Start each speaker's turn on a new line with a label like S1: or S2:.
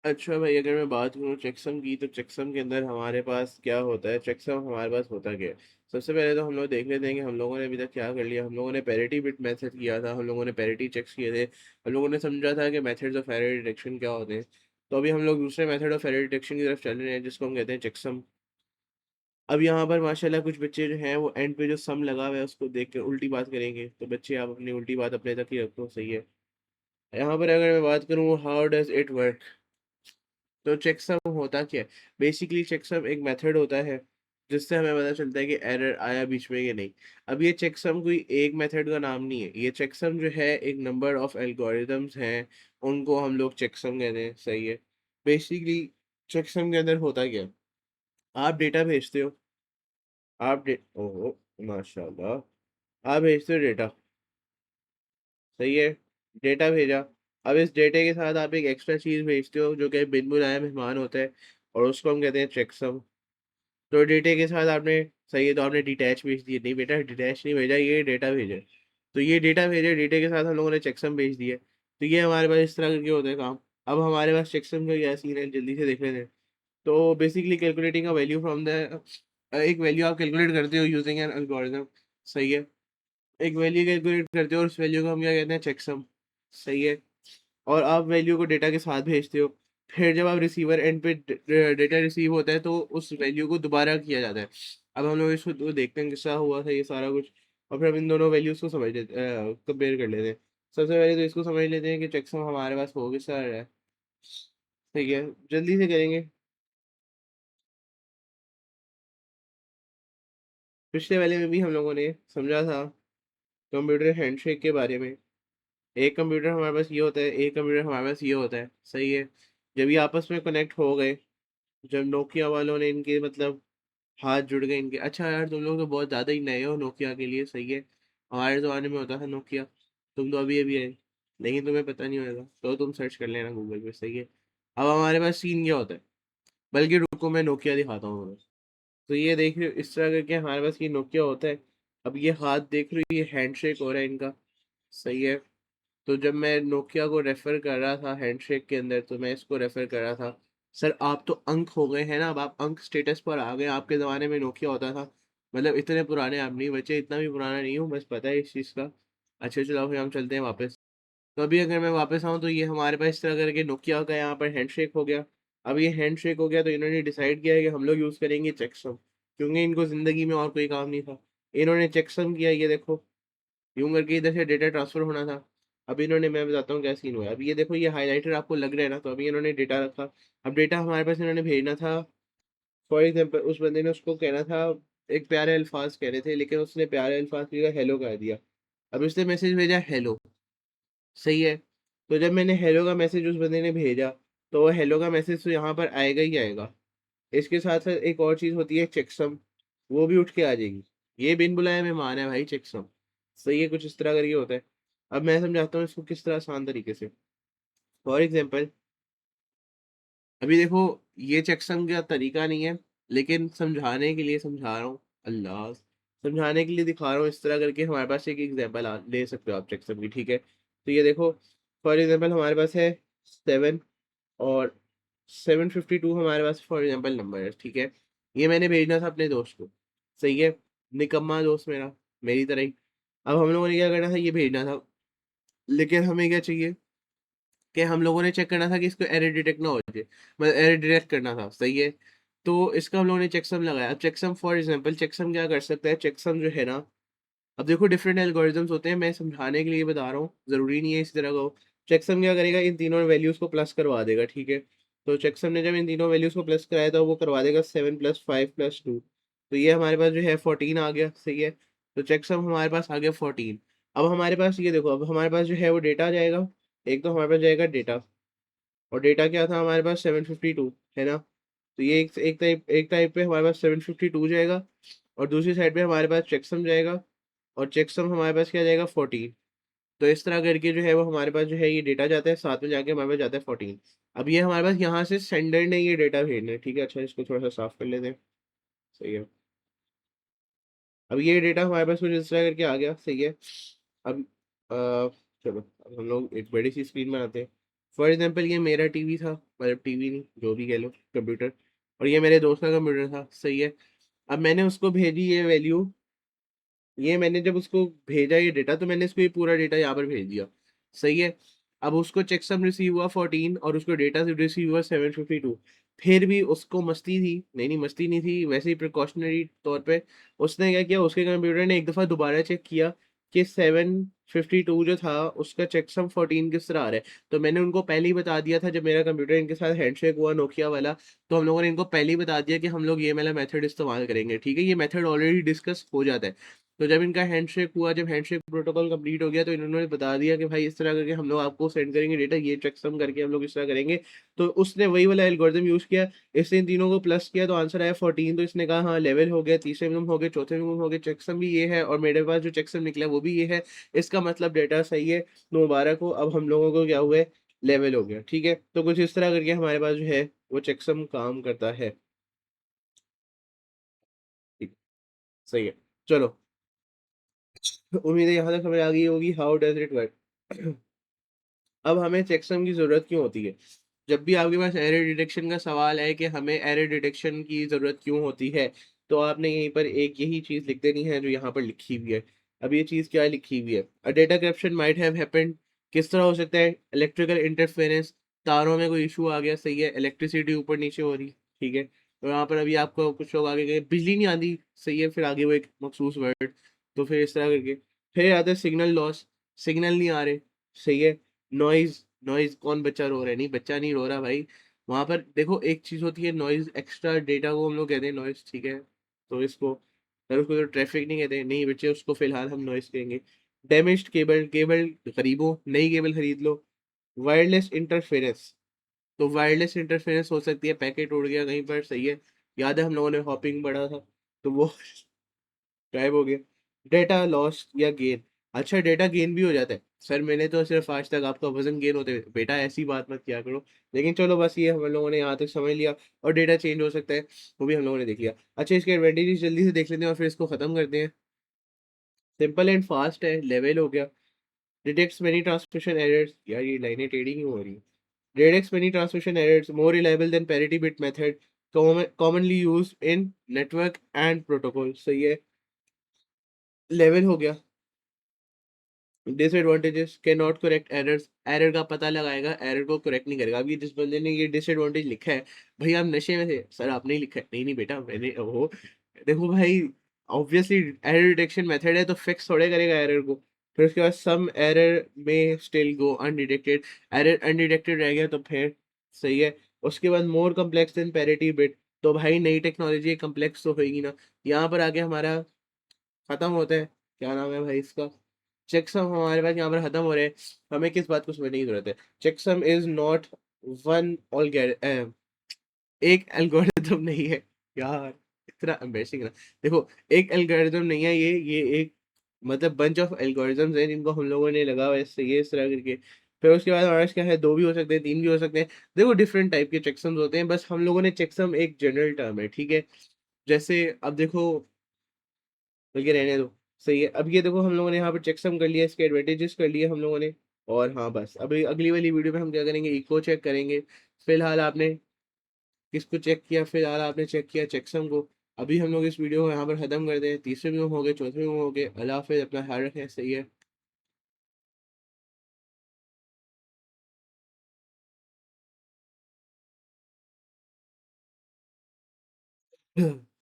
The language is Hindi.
S1: अच्छा भाई, अगर मैं बात करूँ चेकसम की, तो चेकसम के अंदर हमारे पास क्या होता है, चेकसम हमारे पास होता क्या है। सबसे पहले तो हम लोग देख लेते हैं कि हम लोगों ने अभी तक क्या कर लिया। हम लोगों ने पैरिटी बिट मेथड किया था, हम लोगों ने पैरिटी चेक्स किए थे, हम लोगों ने समझा था कि मेथड्स ऑफ एरर डिटेक्शन क्या होते हैं। तो अभी हम लोग दूसरे मेथड ऑफ एरर डिटेक्शन की तरफ चल रहे हैं, जिसको हम कहते हैं चेकसम। अब यहाँ पर माशाल्लाह कुछ बच्चे जो हैं वो एंड पे जो सम लगा हुआ है उसको देख कर उल्टी बात करेंगे, तो बच्चे आप अपनी उल्टी बात अपने तक ही रखो, सही है। यहाँ पर अगर मैं बात करूँ हाउ डज इट वर्क, तो चेकसम होता क्या है। बेसिकली चेकसम एक मेथड होता है जिससे हमें पता चलता है कि एरर आया बीच में कि नहीं। अब ये चेकसम कोई एक मेथड का नाम नहीं है, ये चेकसम जो है एक नंबर ऑफ एल्गोरिदम्स हैं, उनको हम लोग चेकसम कहते हैं, सही है। बेसिकली चेकसम के अंदर होता क्या है, आप डेटा भेजते हो, ओहो माशाल्लाह, आप भेजते हो डेटा, सही है। डेटा भेजा, अब इस डेटे के साथ आप एक एक्स्ट्रा चीज़ भेजते हो जो कि बिन बुलाए मेहमान होता है, और उसको हम कहते हैं चेकसम। तो डेटे के साथ आपने, सही है, तो आपने डिटैच भेज दिए, नहीं बेटा डिटैच नहीं भेजा, ये डेटा भेजा है। तो ये डेटा भेजे, डेटे के साथ हम लोगों ने चेकसम भेज दिया। तो ये हमारे पास इस तरह करके होता है काम। अब हमारे पास चेकसम का क्या सीन है, जल्दी से देख लेते हैं। तो basically calculating a value from the, एक वैल्यू आप कैलकुलेट करते हो यूजिंग एन एल्गोरिथम, सही है। एक वैल्यू कैलकुलेट करते हो और उस वैल्यू को हम क्या कहते हैं, चेकसम, सही है। और आप वैल्यू को डेटा के साथ भेजते हो, फिर जब आप रिसीवर एंड पे डेटा रिसीव होता है तो उस वैल्यू को दोबारा किया जाता है। अब हम लोग इसको देखते हैं किसका हुआ था ये सारा कुछ, और फिर हम इन दोनों वैल्यूज को समझ लेते, कंपेयर कर लेते हैं। सबसे पहले तो इसको समझ लेते हैं कि चेकसम हमारे पास हो किस तरह है, ठीक है, जल्दी से करेंगे। पिछले वाले में भी हम लोगों ने समझा था कंप्यूटर हैंडशेक के बारे में। एक कंप्यूटर हमारे पास ये होता है, एक कंप्यूटर हमारे पास ये होता है, सही है। जब ये आपस में कनेक्ट हो गए, जब नोकिया वालों ने इनके मतलब हाथ जुड़ गए इनके, अच्छा यार तुम लोग तो बहुत ज़्यादा ही नए हो नोकिया के लिए, सही है। हमारे ज़माने में होता था नोकिया, तुम तो अभी अभी आए, लेकिन तुम्हें पता नहीं होगा तो तुम सर्च कर लेना गूगल पे, सही है। अब हमारे पास सीन क्या होता है, बल्कि रुको मैं नोकिया दिखाता हूँ तुम्हें। तो ये देख रहे हो इस तरह करके हमारे पास ये नोकिया होता है। अब ये हाथ देख रहे हो, ये हैंडशेक हो रहा है इनका, सही है। तो जब मैं नोकिया को रेफर कर रहा था हैंडशेक के अंदर, तो मैं इसको रेफर कर रहा था। सर आप तो अंक हो गए हैं ना, अब आप अंक स्टेटस पर आ गए, आपके ज़माने में नोकिया होता था। मतलब इतने पुराने आप नहीं बचे, इतना भी पुराना नहीं हूँ, बस पता है इस चीज़ का। अच्छा चलो फिर हम चलते हैं वापस। तो अभी अगर मैं वापस आऊँ तो ये हमारे पास इस तरह करके नोकिया का यहाँ पर हैंडशेक हो गया। अब ये हैंडशेक हो गया तो इन्होंने डिसाइड किया है कि हम लोग यूज़ करेंगे चेकसम, क्योंकि इनको ज़िंदगी में और कोई काम नहीं था। इन्होंने चेकसम किया, ये देखो यूं करके इधर से डेटा ट्रांसफर होना था। अब इन्होंने, मैं बताता हूँ क्या सीन हुआ है। अब ये देखो ये हाईलाइटर आपको लग रहा है ना, तो अभी इन्होंने डेटा रखा। अब डेटा हमारे पास इन्होंने भेजना था। फॉर एग्जाम्पल उस बंदे ने उसको कहना था, एक प्यारे अल्फाज कह रहे थे, लेकिन उसने प्यारे अल्फाज की जगह हेलो कह दिया। अब इसने मैसेज भेजा हेलो, सही है। तो जब मैंने हेलो का मैसेज उस बंदे ने भेजा, तो वो हेलो का मैसेज तो यहाँ पर आएगा ही आएगा। इसके साथ साथ एक और चीज़ होती है चेकसम, वो भी उठ के आ जाएगी। ये बिन बुलाए मेहमान है भाई चेकसम, सही है, कुछ इस तरह करके होता है। अब मैं समझाता हूँ इसको किस तरह आसान तरीके से। फॉर एग्जाम्पल अभी देखो, ये चेकसम का तरीका नहीं है, लेकिन समझाने के लिए समझा रहा हूँ, अल्लाह, समझाने के लिए दिखा रहा हूँ। इस तरह करके हमारे पास एक एग्जाम्पल ले सकते हो आप चेकसम की, ठीक है। तो ये देखो, फॉर एग्जाम्पल हमारे पास है 7, और 752 हमारे पास फॉर एग्जाम्पल नंबर है, ठीक है। ये मैंने भेजना था अपने दोस्त को, सही है, निकम्मा दोस्त मेरा, मेरी तरह ही। अब हम लोगों ने क्या करना था, ये भेजना था, लेकिन हमें क्या चाहिए कि हम लोगों ने चेक करना था कि इसको एरर डिटेक्ट ना हो जाए, मतलब एरर डिटेक्ट करना था, सही है। तो इसका हम लोगों ने चेकसम लगाया। अब चेकसम फॉर एग्जांपल, चेकसम क्या कर सकता है, चेकसम जो है ना, अब देखो डिफरेंट एल्गोरिदम्स होते हैं, मैं समझाने के लिए बता रहा हूँ, ज़रूरी नहीं है इसी तरह का हो। चेकसम क्या करेगा, इन तीनों वैल्यूज़ को प्लस करवा देगा, ठीक है। तो चेकसम ने जब इन तीनों वैल्यूज़ को प्लस कराया तो वो करवा देगा 7 + 5 + 2। तो ये हमारे पास जो है 14 आ गया, सही है। तो चेकसम हमारे पास आ गया 14। अब हमारे पास ये देखो, अब हमारे पास जो है वो डेटा आ जाएगा। एक तो हमारे पास जाएगा डेटा, और डेटा क्या था हमारे पास 752, है ना। तो ये एक टाइप पे हमारे पास 752 जाएगा, और दूसरी साइड पे हमारे पास चेकसम जाएगा, और चेकसम हमारे पास क्या जाएगा 14। तो इस तरह करके जो है वो हमारे पास जो है ये डेटा जाता है, साथ में जाके हमारे पास जाता है 14। अब ये हमारे पास यहाँ से सेंडर ने ये डेटा भेजना है, ठीक है। अच्छा इसको थोड़ा सा साफ कर लेते हैं, सही है। अब ये डेटा हमारे पास कुछ इस तरह करके आ गया, सही है। अब चलो अब हम लोग एक बड़ी सी स्क्रीन बनाते हैं। फॉर एग्जाम्पल ये मेरा टीवी था, मतलब टीवी नहीं, जो भी कह लो, कंप्यूटर, और ये मेरे दोस्त का कंप्यूटर था, सही है। अब मैंने उसको भेजी ये वैल्यू, ये मैंने जब उसको भेजा ये डेटा, तो मैंने इसको ये पूरा डेटा यहाँ पर भेज दिया, सही है। अब उसको चेकसम रिसीव हुआ 14 और उसको डेटा रिसीव हुआ 752। फिर भी उसको मस्ती थी, नहीं नहीं मस्ती नहीं थी, वैसे ही प्रिकॉशनरी तौर पे उसने क्या किया, उसके कंप्यूटर ने एक दफ़ा दोबारा चेक किया कि 752 जो था उसका चेकसम 14 किस तरह आ रहा है। तो मैंने उनको पहले ही बता दिया था, जब मेरा कंप्यूटर इनके साथ हैंडशेक हुआ नोकिया वाला, तो हम लोगों ने इनको पहले ही बता दिया कि हम लोग ये वाला मेथड इस्तेमाल करेंगे, ठीक है। ये मेथड ऑलरेडी डिस्कस हो जाता है। तो जब इनका हैंडशेक हुआ, जब हैंडशेक प्रोटोकॉल कंप्लीट हो गया, तो इन्होंने बता दिया कि भाई इस तरह करके हम लोग आपको सेंड करेंगे डेटा, ये चेकसम करके हम लोग इस तरह करेंगे। तो उसने वही वाला एल्गोरिथम यूज़ किया, इसने इन तीनों को प्लस किया तो आंसर आया 14। तो इसने कहा हाँ लेवल हो गया, तीसरे मिनिमम हो गए, चौथे मिनिमम हो गए, चेकसम भी ये है और मेरे पास जो चेकसम निकला वो भी ये है, इसका मतलब डेटा सही है, तो मुबारक हो, अब हम लोगों को क्या हुआ है, लेवल हो गया, ठीक है। तो कुछ इस तरह करके हमारे पास जो है वो चेकसम काम करता है, ठीक, सही है। चलो, उम्मीद है यहाँ तक समझ आ गई होगी हाउ डज इट वर्क। अब हमें चेकसम की ज़रूरत क्यों होती है? जब भी आपके पास एरर डिटेक्शन का सवाल है कि हमें एरर डिटेक्शन की ज़रूरत क्यों होती है, तो आपने यहीं पर एक यही चीज़ लिख देनी है जो यहाँ पर लिखी हुई है। अब ये चीज़ क्या लिखी हुई है? A data corruption might have happened, किस तरह हो सकता है? इलेक्ट्रिकल इंटरफेरेंस, तारों में कोई इशू आ गया, सही है, इलेक्ट्रिसिटी ऊपर नीचे हो रही, ठीक है। तो यहाँ पर अभी आपको कुछ लोग आगे गए, बिजली नहीं आती, सही है, फिर आगे वो एक मखसूस वर्ड, तो फिर इस तरह करके फिर आता है सिग्नल लॉस, सिग्नल नहीं आ रहे, सही है। नॉइज़, नॉइज़, कौन बच्चा रो रहा है? नहीं, बच्चा नहीं रो रहा भाई। वहाँ पर देखो एक चीज़ होती है नॉइज़, एक्स्ट्रा डेटा को हम लोग कहते हैं नॉइज़, ठीक है। तो इसको अगर उसको तो ट्रैफिक नहीं कहते, नहीं बच्चे, उसको फिलहाल हम नॉइज़ कहेंगे। डैमेज्ड केबल, केबल खरीदो, नई केबल खरीद लो। वायरलेस इंटरफेरेंस, तो वायरलेस इंटरफेरेंस हो सकती है, पैकेट उड़ गया कहीं पर, सही है। याद है हम लोगों ने हॉपिंग पढ़ा था, तो वो गायब हो गया। डेटा लॉस या गेन, अच्छा डेटा गेन भी हो जाता है सर, मैंने तो सिर्फ आज तक आपका वजन गेन होते हुए, बेटा ऐसी बात मत किया करो। लेकिन चलो बस ये हम लोगों ने यहाँ तक समझ लिया, और डेटा चेंज हो सकता है, वो भी हम लोगों ने देख लिया। अच्छा, इसके एडवांटेजेस जल्दी से देख लेते हैं और फिर इसको खत्म करते हैं। सिंपल एंड फास्ट है, लेवल हो गया। डिटेक्ट्स मेनी ट्रांसमिशन एरर्स, यार ये लाइनें टेढ़ी क्यों हो रही है? Detects many transmission errors, more reliable then parity bit method, commonly use in network and protocol, सही है। लेवल हो गया। Disadvantages, can not correct errors, error का पता लगाएगा, एरर को करेक्ट नहीं करेगा। अभी जिस बंदे ने ये डिसएडवांटेज लिखा है, भाई आप नशे में थे सर, आपने ही लिखा है, नहीं नहीं बेटा मैंने वो, देखो भाई, ऑब्वियसली एरर डिटेक्शन मेथड है तो फिक्स थोड़े करेगा एरर को। फिर उसके बाद some error may still go undetected, error undetected रह गया तो फिर, सही है। उसके बाद more complex than parity bit, तो भाई नई टेक्नोलॉजी कम्प्लेक्स तो होगी ना। यहाँ पर आगे हमारा खत्म होता है, क्या नाम है भाई इसका, चेकसम हमारे पास यहाँ पर खत्म हो रहे हैं। हमें किस बात को समझने की जरूरत है? Checksum is not one all, एक एल्गोरिथम नहीं है यार, इतना एम्बैरेसिंग ना। देखो, एक एल्गोरिथम नहीं है ये एक, मतलब बंच ऑफ एल्गोरिथम्स हैं जिनको हम लोगों ने लगा हुआ है इससे ये इस तरह करके। फिर उसके बाद हमारे पास क्या है, दो भी हो सकते हैं, तीन भी हो सकते हैं। देखो डिफरेंट टाइप के चेकसम्स होते हैं, बस हम लोगों ने चेकसम एक जनरल टर्म है, ठीक है। जैसे अब देखो, बल्कि रहने दो, सही है। अब ये देखो हम लोगों ने यहाँ पर चेकसम कर लिया, इसके एडवांटेजेस कर लिए हम लोगों ने। और हाँ बस अभी अगली वाली वीडियो में हम क्या करेंगे, इको चेक करेंगे। फिलहाल आपने किसको चेक किया? फिलहाल आपने चेक किया चेकसम को। अभी हम लोग इस वीडियो को यहाँ पर खत्म कर दें, तीसरे में हो गए, चौथे में हो गए। अल्लाह हाफिज़, अपना ख्याल रखें, सही है।